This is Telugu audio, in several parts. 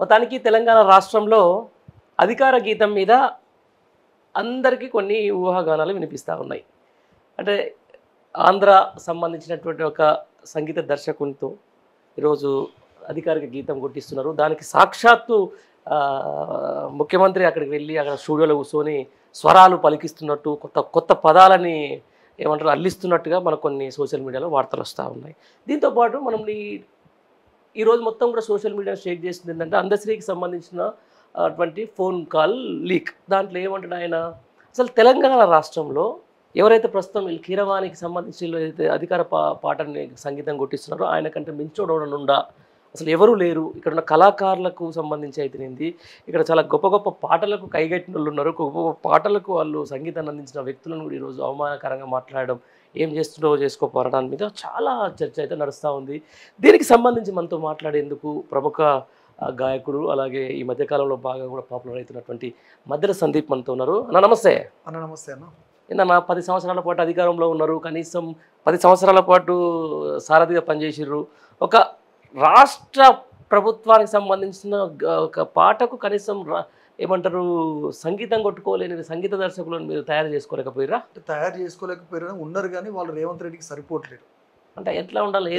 మొత్తానికి తెలంగాణ రాష్ట్రంలో అధికార గీతం మీద అందరికీ కొన్ని ఊహాగానాలు వినిపిస్తూ ఉన్నాయి. అంటే ఆంధ్ర సంబంధించినటువంటి ఒక సంగీత దర్శకునితో ఈరోజు అధికారిక గీతం కొట్టిస్తున్నారు. దానికి సాక్షాత్తు ముఖ్యమంత్రి అక్కడికి వెళ్ళి అక్కడ స్టూడియోలో కూర్చొని స్వరాలు పలికిస్తున్నట్టు కొత్త కొత్త పదాలని ఏమంటారు అల్లిస్తున్నట్టుగా మనకు కొన్ని సోషల్ మీడియాలో వార్తలు వస్తూ ఉన్నాయి. దీంతోపాటు మనం ఈరోజు మొత్తం కూడా సోషల్ మీడియా షేక్ చేసింది ఏంటంటే అందశ్రీకి సంబంధించిన అటువంటి ఫోన్ కాల్ లీక్. దాంట్లో ఏమంటాడు ఆయన, అసలు తెలంగాణ రాష్ట్రంలో ఎవరైతే ప్రస్తుతం వీళ్ళు కీరవాణికి సంబంధించి ఏదైతే అధికార పాటని సంగీతం కొట్టిస్తున్నారో ఆయన కంటే మించోడనుండా అసలు ఎవరు లేరు. ఇక్కడ ఉన్న కళాకారులకు సంబంధించి అయితేనేది ఇక్కడ చాలా గొప్ప గొప్ప పాటలకు కైగట్టిన వాళ్ళు ఉన్నారు. గొప్ప గొప్ప పాటలకు వాళ్ళు సంగీతాన్ని అందించిన వ్యక్తులను కూడా ఈరోజు అవమానకరంగా మాట్లాడడం, ఏం చేస్తుండో చేసుకోపోవడం మీద చాలా చర్చ అయితే నడుస్తూ ఉంది. దీనికి సంబంధించి మనతో మాట్లాడేందుకు ప్రముఖ గాయకుడు, అలాగే ఈ మధ్యకాలంలో బాగా కూడా పాపులర్ అవుతున్నటువంటి మద్దెల సందీప్ మనతో ఉన్నారు. అన్న నమస్తే. అన్న నమస్తే అన్న. ఏందన్నా 10 సంవత్సరాల పాటు అధికారంలో ఉన్నారు, కనీసం 10 సంవత్సరాల పాటు సారథిగా పనిచేసిర్రు. ఒక రాష్ట్ర ప్రభుత్వానికి సంబంధించిన ఒక పాటకు కనీసం ఏమంటారు సంగీతం కొట్టుకోలేని సంగీత దర్శకులను మీరు తయారు చేసుకోలేకపోయారా? తయారు చేసుకోలేకపోయారా ఉన్నారు, కానీ వాళ్ళు రేవంత్ రెడ్డికి సరిపోవట్లేదు. అంటే ఎట్లా ఉండాలి?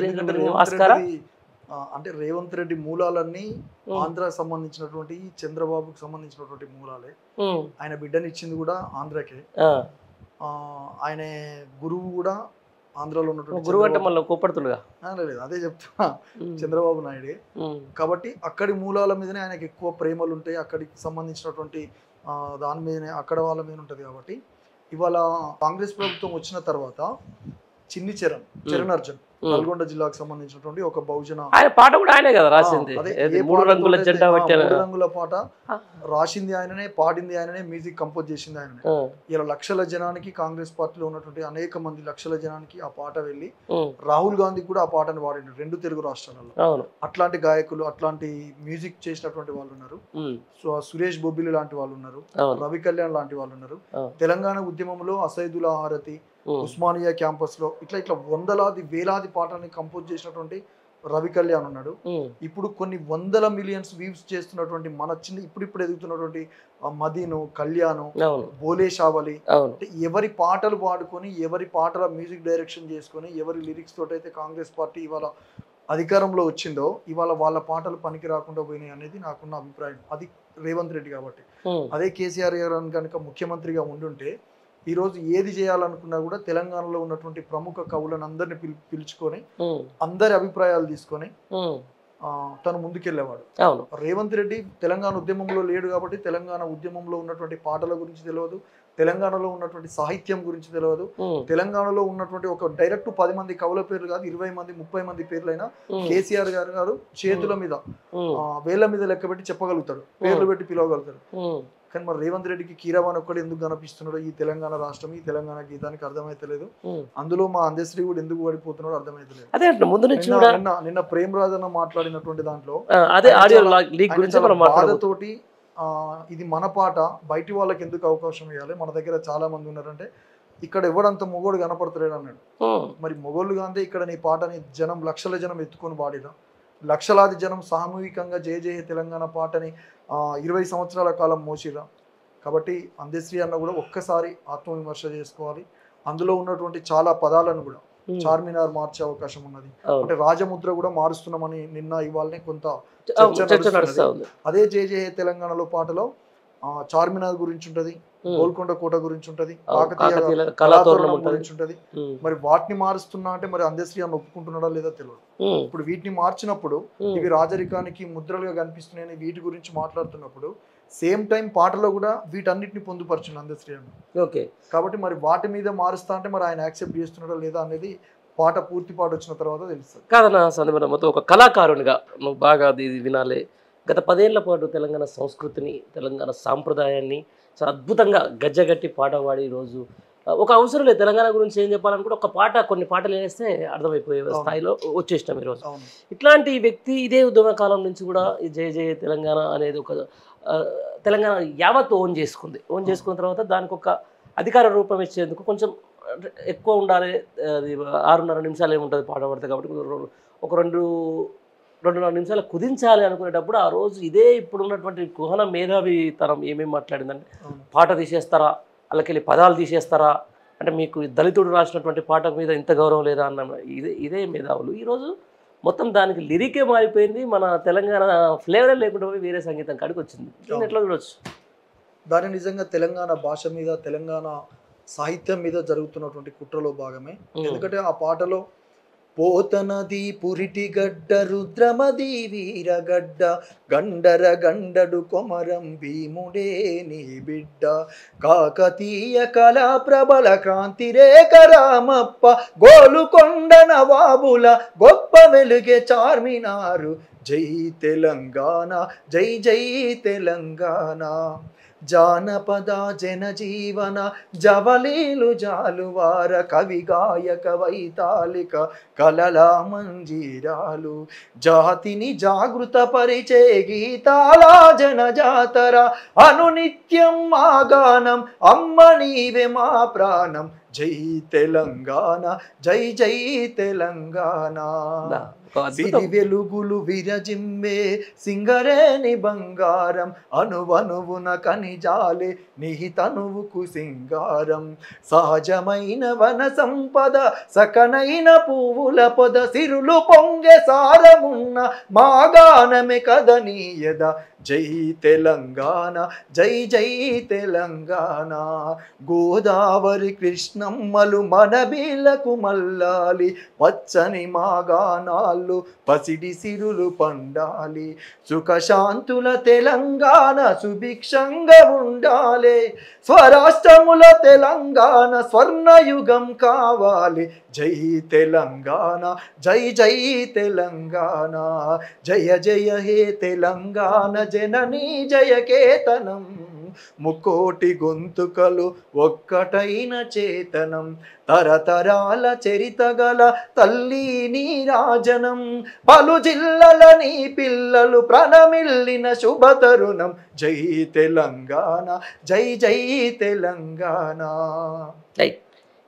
అంటే రేవంత్ రెడ్డి మూలాలన్నీ ఆంధ్రాకి సంబంధించినటువంటి చంద్రబాబుకి సంబంధించినటువంటి మూలాలే. ఆయన బిడ్డని ఇచ్చింది కూడా ఆంధ్రాకే. ఆయన గురువు కూడా ఆంధ్రాలో ఉన్నటువంటి గురువు అంటే మళ్ళీ కోపడుతుండగా లేదు, అదే చెప్తున్నా, చంద్రబాబు నాయుడే. కాబట్టి అక్కడి మూలాల మీదనే ఆయనకి ఎక్కువ ప్రేమలు ఉంటాయి, అక్కడికి సంబంధించినటువంటి దాని మీదనే అక్కడ వాళ్ళ మీద ఉంటుంది. కాబట్టి ఇవాళ కాంగ్రెస్ ప్రభుత్వం వచ్చిన తర్వాత చిన్ని చరణ్ అర్జున్ నల్గొండ జిల్లాకు సంబంధించినటువంటి ఒక బహుజన ఆయన పాట కూడా ఆయనే కదా రాసింది. 3 రంగుల జెండా 3 రంగుల పాట రాసింది ఆయననే, పాడింది ఆయననే, మ్యూజిక్ కంపోజ్ చేసింది ఆయననే. ఇలా లక్షల జనానికి కాంగ్రెస్ పార్టీలో ఉన్నటువంటి అనేక మంది లక్షల జనానికి ఆ పాట వెళ్ళి రాహుల్ గాంధీ కూడా ఆ పాటను వాడిండు 2 తెలుగు రాష్ట్రాలలో. అట్లాంటి గాయకులు, అట్లాంటి మ్యూజిక్ చేసినటువంటి వాళ్ళు ఉన్నారు. సురేష్ బొబ్బిలి లాంటి వాళ్ళు ఉన్నారు, రవి కళ్యాణ్ లాంటి వాళ్ళు ఉన్నారు. తెలంగాణ ఉద్యమంలో అసైదుల హారతి, ఉస్మానియా క్యాంపస్ లో ఇట్లా వందలాది వేలాది పాటల్ని కంపోజ్ చేసినటువంటి రవి కళ్యాణ్ ఉన్నాడు. ఇప్పుడు కొన్ని వందల మిలియన్స్ వ్యూస్ చేస్తున్నటువంటి మన ఇప్పుడు ఎదుగుతున్నటువంటి మదీను, కళ్యాణ్, బోలే షావలి, ఎవరి పాటలు పాడుకొని ఎవరి పాటల మ్యూజిక్ డైరెక్షన్ చేసుకొని ఎవరి లిరిక్స్ తోటి అయితే కాంగ్రెస్ పార్టీ ఇవాళ అధికారంలో వచ్చిందో ఇవాళ వాళ్ళ పాటలు పనికి రాకుండా పోయినాయి అనేది నాకున్న అభిప్రాయం. అది రేవంత్ రెడ్డి కాబట్టి. అదే కేసీఆర్ గారు కనుక ముఖ్యమంత్రిగా ఉండుంటే ఈరోజు ఏది చేయాలనుకున్నా కూడా తెలంగాణలో ఉన్నటువంటి ప్రముఖ కవులను అందరిని పిలుచుకొని అందరి అభిప్రాయాలు తీసుకొని తను ముందుకెళ్ళేవాడు. రేవంత్ రెడ్డి తెలంగాణ ఉద్యమంలో లేడు కాబట్టి తెలంగాణ ఉద్యమంలో ఉన్నటువంటి పాటల గురించి తెలియదు, తెలంగాణలో ఉన్నటువంటి సాహిత్యం గురించి తెలియదు. తెలంగాణలో ఉన్నటువంటి ఒక డైరెక్ట్ 10 మంది కవుల పేర్లు కాదు, 20 మంది 30 మంది పేర్లైనా కేసీఆర్ గారు చేతుల మీద వేళ్ల మీద లెక్క పెట్టి చెప్పగలుగుతాడు, పేర్లు పెట్టి పిలవగలుగుతాడు. కానీ మరి రేవంత్ రెడ్డికి కీరవాణి ఒక్కడు ఎందుకు కనిపిస్తున్నాడో ఈ తెలంగాణ రాష్ట్రం, ఈ తెలంగాణ గీతానికి అర్థమైతలేదు. అందులో మా అందశ్రీ కూడా ఎందుకు పడిపోతున్నాడో అర్థమైతలేదు. నిన్న ప్రేమ్ రాజన్న మాట్లాడినటువంటి దాంట్లో బాధతోటి ఇది మన పాట బయటి వాళ్ళకి ఎందుకు అవకాశం ఇవ్వాలి, మన దగ్గర చాలా మంది ఉన్నారంటే ఇక్కడ ఎవడంత మొగోడు కనపడతలేడు అన్నాడు. మరి మొగోళ్ళు కాంతే ఇక్కడ నీ పాటని జనం లక్షల జనం ఎత్తుకొని పాడినా, లక్షలాది జనం సామూహికంగా జయ జయ తెలంగాణ పాటని 20 సంవత్సరాల కాలం మోసిరా. కాబట్టి అందశ్రీ అన్న కూడా ఒక్కసారి ఆత్మవిమర్శ చేసుకోవాలి. అందులో ఉన్నటువంటి చాలా పదాలను కూడా చార్మినార్ మార్చే అవకాశం ఉన్నది. అంటే రాజముద్ర కూడా మారుస్తున్నామని నిన్న ఇవాళనే కొంత చర్చ. అదే జయ జయ తెలంగాణలో పాటలో చార్మినార్ గురించి ఉంటది, గోల్కొండ కోట గురించి ఉంటది, కాకతీయ కళాతోరణం గురించి ఉంటది. మరి వాటిని మారుస్తున్నా అంటే మరి అందశ్రీ అన్న ఒప్పుకుంటున్నాడా లేదా తెలియదు. ఇప్పుడు వీటిని మార్చినప్పుడు ఇవి రాజరికానికి ముద్రలుగా కనిపిస్తున్నాయని వీటి గురించి మాట్లాడుతున్నప్పుడు సేమ్ టైం పాటలో కూడా వీటన్నిటిని పొందుపరచండి అందశ్రీ అన్న. కాబట్టి మరి వాటి మీద మారుస్తా అంటే మరి ఆయన యాక్సెప్ట్ చేస్తున్నాడా లేదా అనేది పాట పూర్తి పాట వచ్చిన తర్వాత తెలుస్తుంది. కాదన్నా సందర్భం మొత్తం ఒక కళాకారునిగా నువ్వు బాగా అది వినాలి. గత 10 ఏళ్ల పాటు తెలంగాణ సంస్కృతిని, తెలంగాణ సాంప్రదాయాన్ని చాలా అద్భుతంగా గజ్జగట్టి పాట పాడి ఈరోజు ఒక అవసరం లేదు తెలంగాణ గురించి ఏం చెప్పాలనుకుంటే ఒక పాట కొన్ని పాటలు వేస్తే అర్థమైపోయే స్థాయిలో వచ్చేసినాం ఈరోజు. ఇట్లాంటి వ్యక్తి ఇదే ఉద్యమ కాలం నుంచి కూడా ఈ జయ జయ తెలంగాణ అనేది ఒక తెలంగాణ యావత్ ఓన్ చేసుకున్న తర్వాత దానికి ఒక అధికార రూపం ఇచ్చేందుకు కొంచెం ఎక్కువ ఉండాలి. అది 6.5 నిమిషాలు ఏముంటుంది పాట పడితే, కాబట్టి ఒక 2 2.5 నిమిషాలు కుదించాలి అనుకునేటప్పుడు ఆ రోజు ఇదే ఇప్పుడున్నటువంటి కుహన మేధావి తరం ఏమేమి మాట్లాడిందంటే పాట తీసేస్తారా, అలాకెళ్ళి పదాలు తీసేస్తారా, అంటే మీకు దళితుడు రాసినటువంటి పాట మీద ఇంత గౌరవం లేదా అన్న ఇదే మేధావులు ఈరోజు మొత్తం దానికి లిరికే మారిపోయింది. మన తెలంగాణ ఫ్లేవరే లేకుండా పోయి వేరే సంగీతం కాడికి వచ్చింది. దీన్ని ఎట్లా చూడొచ్చు? దాని నిజంగా తెలంగాణ భాష మీద, తెలంగాణ సాహిత్యం మీద జరుగుతున్నటువంటి కుట్రలో భాగమే. ఎందుకంటే ఆ పాటలో పోతనది పురిటిగడ్డ, రుద్రమది వీరగడ్డ, గండర గండడు కొమరం భీముడే నీ బిడ్డ, కాకతీయ కళా ప్రబల క్రాంతి రేఖ రామప్ప, గోలుకొండ నవాబుల గొప్ప వెలుగే చార్మినారు, జై తెలంగాణ, జై జై తెలంగాణ, జానపద జనజీవన జవలీలు జాలువార, కవి గాయక వైతాళిక కలల మంజీరాలు, జాతిని జాగృత పరిచే గీతాల జనజాతర, అనునిత్యం మా గానం, అమ్మ నీవే మా ప్రాణం, జై తెలంగాణ, జై జై తెలంగాణ, సిరి వెలుగులు విరజిమ్మే సింగరేని బంగారం, అనువనువున కనిజాలే నిహితనువుకు సింగారం, సహజమైన వన సంపద సకనైన పువ్వుల పొద, సిరులు పొంగే సారమున్న మా గానమే కదనీయద, జై తెలంగాణ, జై జై తెలంగాణ, గోదావరి కృష్ణమ్మలు మన బీలకు మల్లాలి, పచ్చని మా గానాలు పసిడి సిరులు పండాలి, సుఖశాంతుల తెలంగాణ సుభిక్షంగా ఉండాలి, స్వరాష్ట్రముల తెలంగాణ స్వర్ణయుగం కావాలి, జై తెలంగాణ, జై జై తెలంగాణ, జయ జయ హే తెలంగాణ జననీ జయ కేతనం, ముకోటి గొంతుకలు ఒక్కటైన చేతనం, తరతరాల చరితగల తల్లి నీ రాజనం, పలు జిల్లల నీ పిల్లలు ప్రణమిల్లిన శుభతరుణం, జై తెలంగాణ, జై జై తెలంగాణ.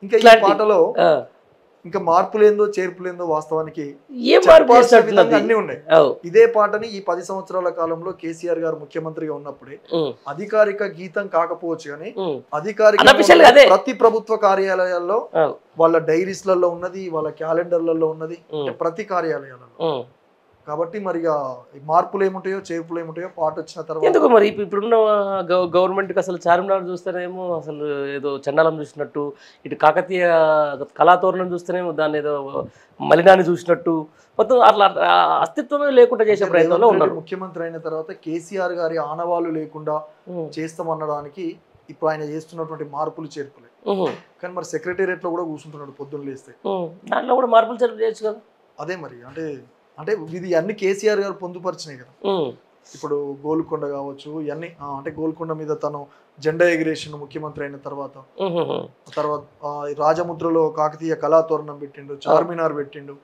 ఇంకా ఈ పాటలో ఇంకా మార్పులేందో చేర్పులేందో వాస్తవానికి అన్ని ఉన్నాయి. ఇదే పాటని ఈ 10 సంవత్సరాల కాలంలో కేసీఆర్ గారు ముఖ్యమంత్రిగా ఉన్నప్పుడే అధికారిక గీతం కాకపోవచ్చు కానీ అధికారిక ప్రతి ప్రభుత్వ కార్యాలయాల్లో వాళ్ళ డైరీస్లలో ఉన్నది, వాళ్ళ క్యాలెండర్లలో ఉన్నది, ప్రతి కార్యాలయాలలో. కాబట్టి మరి మార్పులు ఏముంటాయో చేర్పులు ఏముంటాయో పాట వచ్చిన తర్వాత ఎందుకు మరి ఇప్పుడున్న గవర్నమెంట్కి అసలు చార్మినార్ చూస్తేనేమో అసలు ఏదో చండాలం చూసినట్టు, ఇటు కాకతీయ కళాతోరణం చూస్తేనేమో దాన్ని ఏదో మలినాన్ని చూసినట్టు, మొత్తం అట్లా అస్తిత్వమే లేకుండా చేసే ప్రయత్నంలో ఉన్నారు. ముఖ్యమంత్రి అయిన తర్వాత కేసీఆర్ గారి ఆనవాళ్ళు లేకుండా చేస్తామనడానికి ఇప్పుడు ఆయన చేస్తున్నటువంటి మార్పులు చేర్పులే. కానీ మరి సెక్రటేరియట్ లో కూడా కూర్చుంటున్నాడు పొద్దున్న లేస్తే, దాంట్లో కూడా మార్పులు చేర్పు చేయొచ్చు కదా. అదే మరి అంటే ఇది అన్ని కేసీఆర్ గారు పొందుపరిచినాయి కదా. ఇప్పుడు గోల్కొండ కావచ్చు, ఇవన్నీ అంటే గోల్కొండ మీద తను జెండా ఎగిరేషన్ ముఖ్యమంత్రి అయిన తర్వాత రాజముద్రలో కాకతీయ కళాతోరణం పెట్టిండు, చార్మినార్ పెట్టిండు.